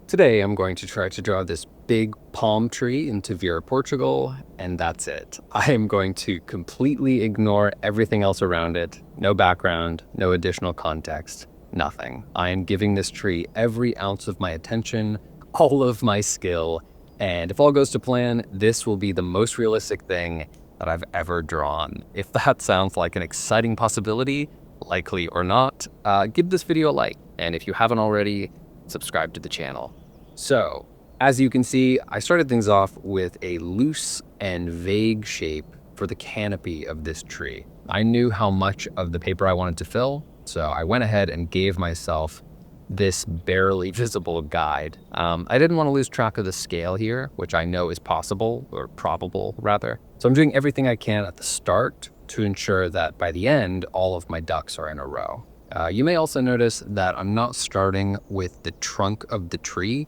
Today I'm going to try to draw this big palm tree in Tavira, Portugal, and that's it. I am going to completely ignore everything else around it. No background, no additional context, nothing. I am giving this tree every ounce of my attention, all of my skill, and if all goes to plan, this will be the most realistic thing that I've ever drawn. If that sounds like an exciting possibility, likely or not, give this video a like, and if you haven't already, subscribe to the channel. So, as you can see, I started things off with a loose and vague shape for the canopy of this tree. I knew how much of the paper I wanted to fill, so I went ahead and gave myself this barely visible guide. I didn't want to lose track of the scale here, which I know is possible, or probable rather. So I'm doing everything I can at the start to ensure that by the end, all of my ducks are in a row. You may also notice that I'm not starting with the trunk of the tree,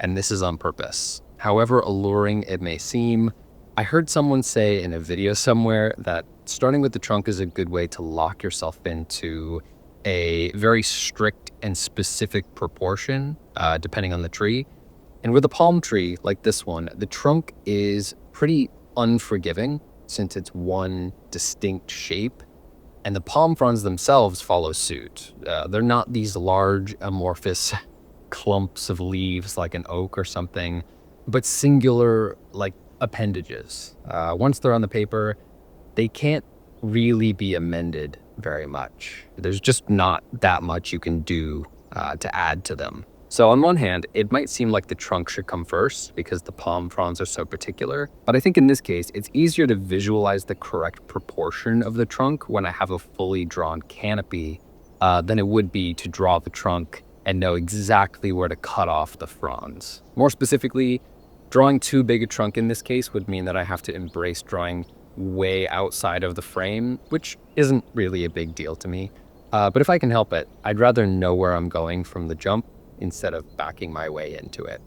and this is on purpose. However alluring it may seem, I heard someone say in a video somewhere that starting with the trunk is a good way to lock yourself into a very strict and specific proportion, depending on the tree. And with a palm tree like this one, the trunk is pretty unforgiving since it's one distinct shape. And the palm fronds themselves follow suit. They're not these large amorphous clumps of leaves like an oak or something, but singular like appendages. Once they're on the paper, they can't really be amended very much. There's just not that much you can do to add to them. So on one hand, it might seem like the trunk should come first because the palm fronds are so particular, but I think in this case, it's easier to visualize the correct proportion of the trunk when I have a fully drawn canopy than it would be to draw the trunk and know exactly where to cut off the fronds. More specifically, drawing too big a trunk in this case would mean that I have to embrace drawing way outside of the frame, which isn't really a big deal to me. But if I can help it, I'd rather know where I'm going from the jump instead of backing my way into it.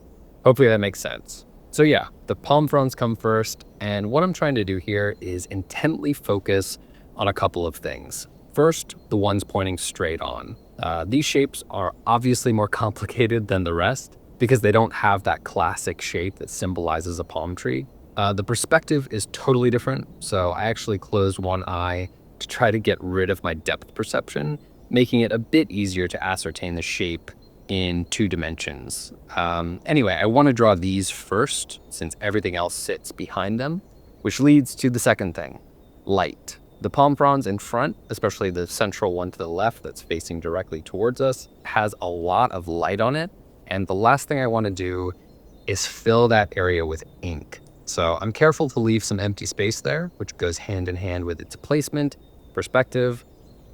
Hopefully that makes sense. So yeah, the palm fronds come first, and what I'm trying to do here is intently focus on a couple of things. First, the ones pointing straight on. These shapes are obviously more complicated than the rest because they don't have that classic shape that symbolizes a palm tree. The perspective is totally different, so I actually closed one eye to try to get rid of my depth perception, making it a bit easier to ascertain the shape in 2 dimensions. Anyway, I want to draw these first since everything else sits behind them, which leads to the second thing, light. The palm fronds in front, especially the central one to the left that's facing directly towards us, has a lot of light on it, and the last thing I want to do is fill that area with ink. So I'm careful to leave some empty space there, which goes hand in hand with its placement, perspective,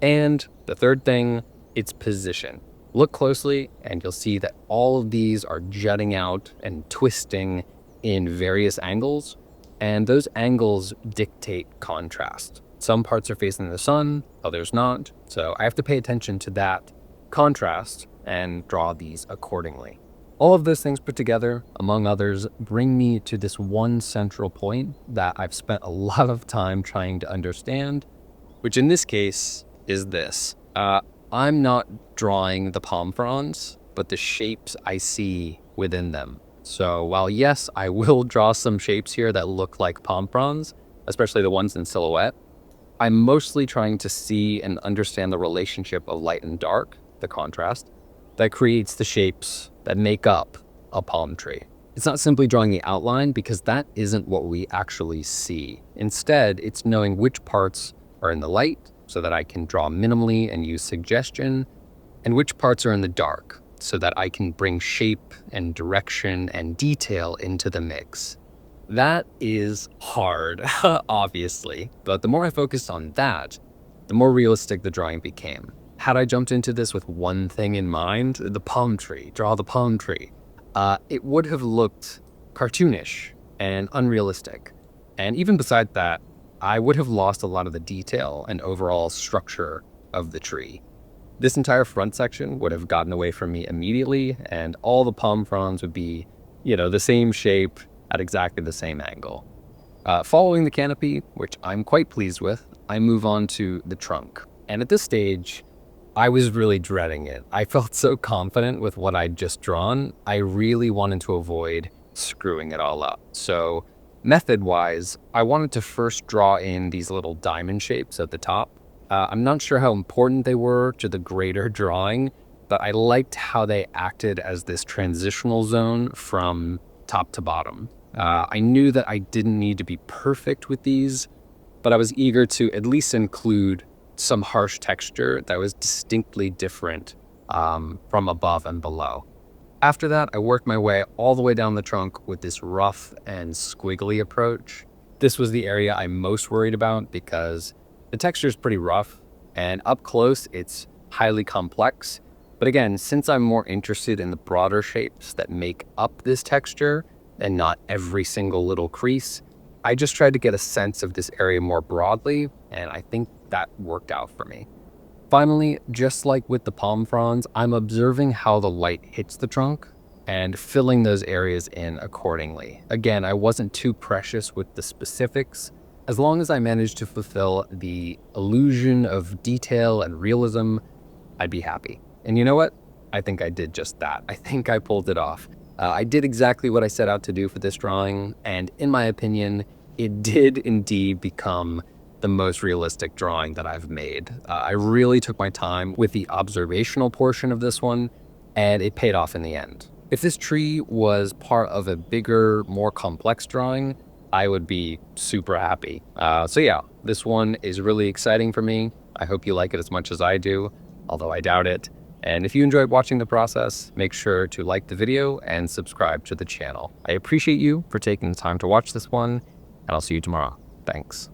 and the third thing, its position. Look closely and you'll see that all of these are jutting out and twisting in various angles, and those angles dictate contrast. Some parts are facing the sun, others not, so I have to pay attention to that contrast and draw these accordingly. All of those things put together, among others, bring me to this one central point that I've spent a lot of time trying to understand, which in this case is this. I'm not drawing the palm fronds, but the shapes I see within them. So while yes, I will draw some shapes here that look like palm fronds, especially the ones in silhouette, I'm mostly trying to see and understand the relationship of light and dark, the contrast, that creates the shapes that make up a palm tree. It's not simply drawing the outline because that isn't what we actually see. Instead, it's knowing which parts are in the light so that I can draw minimally and use suggestion, and which parts are in the dark so that I can bring shape and direction and detail into the mix. That is hard, obviously, but the more I focused on that, the more realistic the drawing became. Had I jumped into this with one thing in mind, the palm tree, draw the palm tree, it would have looked cartoonish and unrealistic. And even beside that, I would have lost a lot of the detail and overall structure of the tree. This entire front section would have gotten away from me immediately, and all the palm fronds would be, the same shape at exactly the same angle. Following the canopy, which I'm quite pleased with, I move on to the trunk. And at this stage, I was really dreading it. I felt so confident with what I'd just drawn. I really wanted to avoid screwing it all up. So method-wise, I wanted to first draw in these little diamond shapes at the top. I'm not sure how important they were to the greater drawing, but I liked how they acted as this transitional zone from top to bottom. I knew that I didn't need to be perfect with these, but I was eager to at least include some harsh texture that was distinctly different from above and below. After that, I worked my way all the way down the trunk with this rough and squiggly approach. This was the area I'm most worried about because the texture is pretty rough, and up close, it's highly complex. But again, since I'm more interested in the broader shapes that make up this texture and not every single little crease, I just tried to get a sense of this area more broadly, and I think that worked out for me. Finally, just like with the palm fronds, I'm observing how the light hits the trunk and filling those areas in accordingly. Again, I wasn't too precious with the specifics. As long as I managed to fulfill the illusion of detail and realism, I'd be happy. And you know what? I think I did just that. I think I pulled it off. I did exactly what I set out to do for this drawing, and in my opinion, it did indeed become the most realistic drawing that I've made. I really took my time with the observational portion of this one, and it paid off in the end. If this tree was part of a bigger, more complex drawing, I would be super happy. So yeah, this one is really exciting for me. I hope you like it as much as I do, although I doubt it. And if you enjoyed watching the process, make sure to like the video and subscribe to the channel. I appreciate you for taking the time to watch this one, and I'll see you tomorrow. Thanks.